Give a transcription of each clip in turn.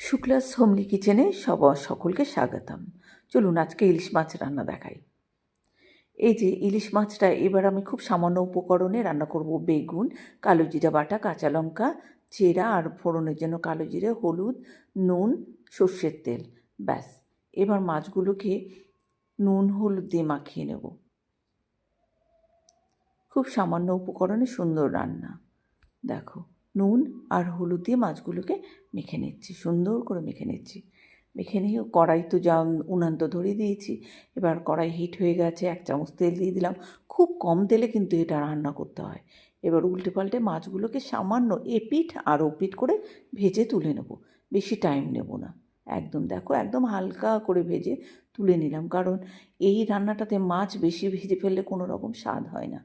Shuklas homely কিচেনে সকলকে স্বাগতম। চলুন আজকে ইলিশ মাছ রান্না দেখাই। এই যে ইলিশ মাছটা এবার আমি খুব সামান্য উপকরণে রান্না করব। বেগুন, কালো জিরা বাটা, কাঁচা লঙ্কা, চেরা আর ফোড়নের জন্য কালো জিরে, হলুদ, নুন, সর্ষের তেল, ব্যাস। এবার মাছগুলোকে নুন হলুদ দিয়ে মাখিয়ে নেব। খুব সামান্য উপকরণে সুন্দর রান্না। দেখো, নুন আর হলুদ দিয়ে মাছগুলোকে মেখে নিচ্ছি, সুন্দর করে মেখে নিচ্ছি। মেখে নিয়ে কড়াই তো উনান তো ধরিয়ে দিয়েছি। এবার কড়াই হিট হয়ে গেছে, 1 চামচ তেল দিয়ে দিলাম। খুব কম তেলে কিন্তু এটা রান্না করতে হয়। এবার উল্টে পাল্টে মাছগুলোকে সামান্য এপিঠ আর ওপিঠ করে ভেজে তুলে নেব। বেশি টাইম নেব না, একদম দেখো একদম হালকা করে ভেজে তুলে নিলাম। কারণ এই রান্নাটাতে মাছ বেশি ভেজে ফেললে কোনো রকম স্বাদ হয় না,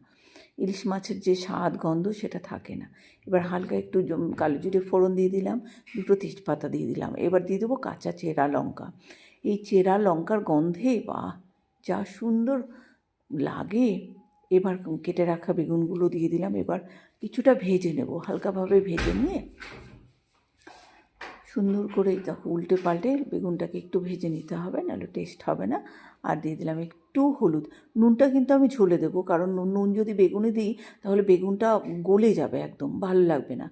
ইলিশ মাছের যে স্বাদ গন্ধ সেটা থাকে না। এবার হালকা একটু কালো জিরে ফোড়ন দিয়ে দিলাম, 2টো তেজপাতা দিয়ে দিলাম। এবার দিয়ে দেবো কাঁচা চেরা লঙ্কা। এই চেরা লঙ্কার গন্ধে বাহ, যা সুন্দর লাগে। এবার কেটে রাখা বেগুনগুলো দিয়ে দিলাম। এবার কিছুটা ভেজে নেব, হালকাভাবে ভেজে নিয়ে সুন্দর করে দেখো উল্টে পাল্টে বেগুনটাকে একটু ভেজে নিতে হবে, নাহলে টেস্ট হবে না। আর দিয়ে দিলাম একটু হলুদ। নুনটা কিন্তু আমি ঝোলে দেবো, কারণ নুন যদি বেগুনে দিই তাহলে বেগুনটা গলে যাবে, একদম ভালো লাগবে না।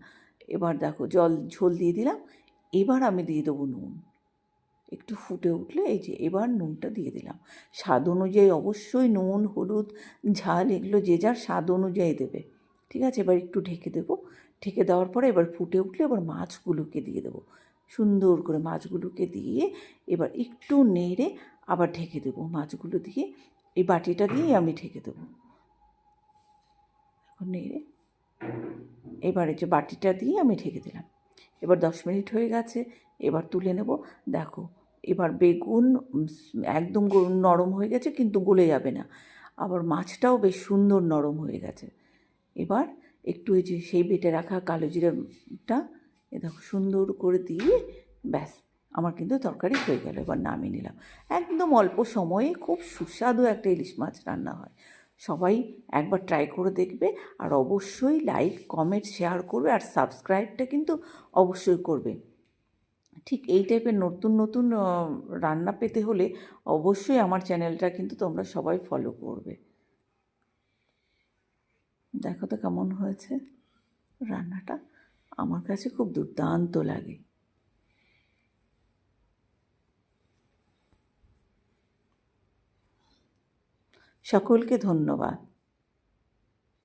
এবার দেখো ঝোল দিয়ে দিলাম। এবার আমি দিয়ে দেবো নুন। একটু ফুটে উঠলে এই যে এবার নুনটা দিয়ে দিলাম। স্বাদ অনুযায়ী অবশ্যই নুন হলুদ ঝাল এগুলো যে যার স্বাদ অনুযায়ী দেবে, ঠিক আছে। এবার একটু ঢেকে দেবো। ঢেকে দেওয়ার পরে এবার ফুটে উঠলে এবার মাছগুলোকে দিয়ে দেবো। সুন্দর করে মাছগুলোকে দিয়ে এবার একটু নেড়ে আবার ঢেকে দেবো। মাছগুলো দিয়ে এই বাটিটা দিয়েই আমি ঢেকে দেবো। এখন নেড়ে এবারে যে বাটিটা দিয়ে আমি ঢেকে দিলাম। এবার 10 মিনিট হয়ে গেছে, এবার তুলে নেব। দেখো এবার বেগুন একদম নরম হয়ে গেছে, কিন্তু গলে যাবে না। আবার মাছটাও বেশ সুন্দর নরম হয়ে গেছে। এবার একটু এই যে সেই বেটে রাখা কালো জিরাটা এ দেখো সুন্দর করে দিয়ে ব্যাস, আমার কিন্তু তরকারি হয়ে গেল। এবার নামিয়ে নিলাম। একদম অল্প সময়ে খুব সুস্বাদু একটা ইলিশ মাছ রান্না হয়। সবাই একবার ট্রাই করে দেখবে, আর অবশ্যই লাইক কমেন্ট শেয়ার করবে, আর সাবস্ক্রাইবটা কিন্তু অবশ্যই করবে। ঠিক এই টাইপের নতুন নতুন রান্না পেতে হলে অবশ্যই আমার চ্যানেলটা কিন্তু তোমরা সবাই ফলো করবে। দেখো তো কেমন হয়েছে রান্নাটা, আমার কাছে খুব দুর্দান্ত লাগে। সকলকে ধন্যবাদ।